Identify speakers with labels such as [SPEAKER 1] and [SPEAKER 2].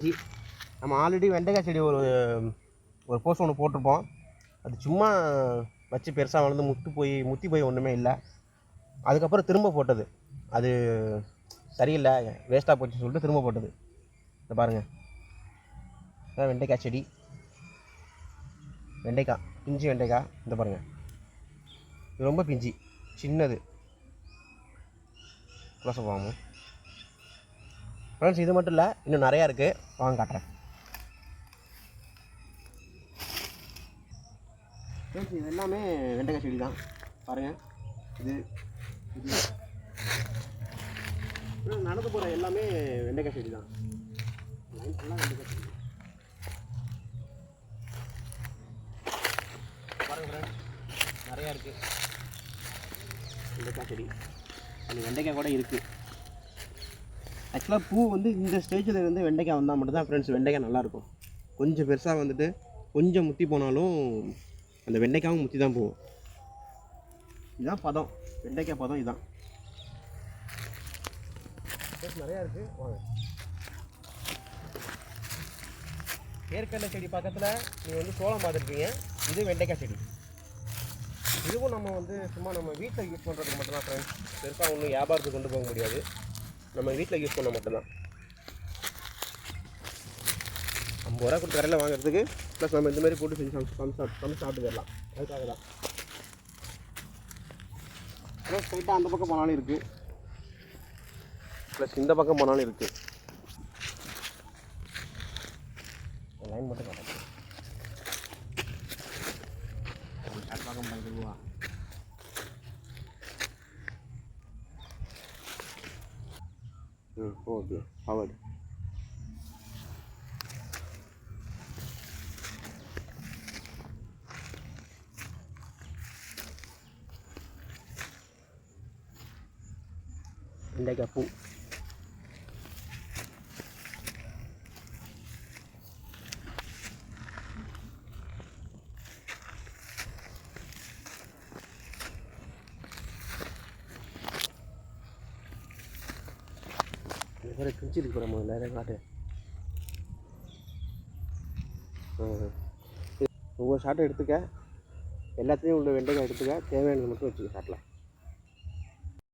[SPEAKER 1] நம்ம ஆல்ரெடி வெண்டைக்காய் செடி ஒரு போஸ்ட் ஒன்று போட்டிருப்போம். அது சும்மா வச்சு பெருசாக வளர்ந்து முத்தி போய் ஒன்றுமே இல்லை. அதுக்கப்புறம் திரும்ப போட்டது, அது சரியில்லை, வேஸ்ட்டாக போச்சுன்னு சொல்லிட்டு திரும்ப போட்டது. இதை பாருங்கள், இதான் வெண்டைக்காய் செடி. வெண்டைக்காய், பிஞ்சு வெண்டைக்காய். இந்த பாருங்கள், இது ரொம்ப பிஞ்சு, சின்னது. க்ளோஸப் ஃப்ரெண்ட்ஸ், இது மட்டும் இல்லை, இன்னும் நிறையா இருக்குது. வாங்க காட்டுறேன். ஃப்ரெண்ட்ஸ், இது எல்லாமே வெண்டைக்காய் செடி தான். பாருங்கள், இது நடந்து போகிற எல்லாமே வெண்டைக்காய் செடி தான். லைன் ஃபுல்லாக வெண்டைக்காய் செடி. பாருங்கள் ஃப்ரெண்ட்ஸ், நிறையா இருக்குது வெண்டைக்காய் செடி. அந்த வெண்டைக்காய் கூட இருக்குது. ஆக்சுவலாக பூ வந்து இந்த ஸ்டேஜில் இருந்து வெண்டைக்காய் வந்தால் மட்டும்தான் ஃப்ரெண்ட்ஸ் வெண்டைக்காய் நல்லாயிருக்கும். கொஞ்சம் பெருசாக வந்துட்டு கொஞ்சம் முத்தி போனாலும் அந்த வெண்டைக்காயும் முத்தி தான் போகும். இதுதான் பதம், வெண்டைக்காய் பதம் இதுதான். நிறையா இருக்குது, வாங்க. ஏற்கனவே செடி பக்கத்தில் நீங்கள் வந்து சோளம் பார்த்துருப்பீங்க. இது வெண்டைக்காய் செடி. இதுவும் நம்ம வந்து சும்மா நம்ம வீட்டில் யூஸ் பண்ணுறதுக்கு மட்டும்தான் ஃப்ரெண்ட்ஸ். பெருசாக ஒன்றும் வியாபாரத்துக்கு கொண்டு போக முடியாது. நம்ம வீட்டில் யூஸ் பண்ண மட்டும்தான். 50 ரூபா கொடுத்து கடையில் வாங்குறதுக்கு ப்ளஸ் நம்ம இந்த மாதிரி போட்டு செஞ்சு சாப்பிட்டு வரலாம். அதுக்காக தான். ப்ளஸ் ஸ்ட்ரைட்டாக அந்த பக்கம் போனாலும் இருக்குது, ப்ளஸ் இந்த பக்கம் போனாலும் இருக்குது. லைன் மட்டும் காட்டுறேன். பக்கம் பண்ணிடுவா. Okay, forward. வெண்டைக்காய் பூ. வேறு பிஞ்சு இருக்கு நம்ம நிறைய காட்டு. ஒவ்வொரு ஷாட்டும் எடுத்துக்க, எல்லாத்தையும் உள்ள வெண்டைக்காய் எடுத்துக்க, தேவையானது மட்டும் வச்சுக்க ஷாட்டில்.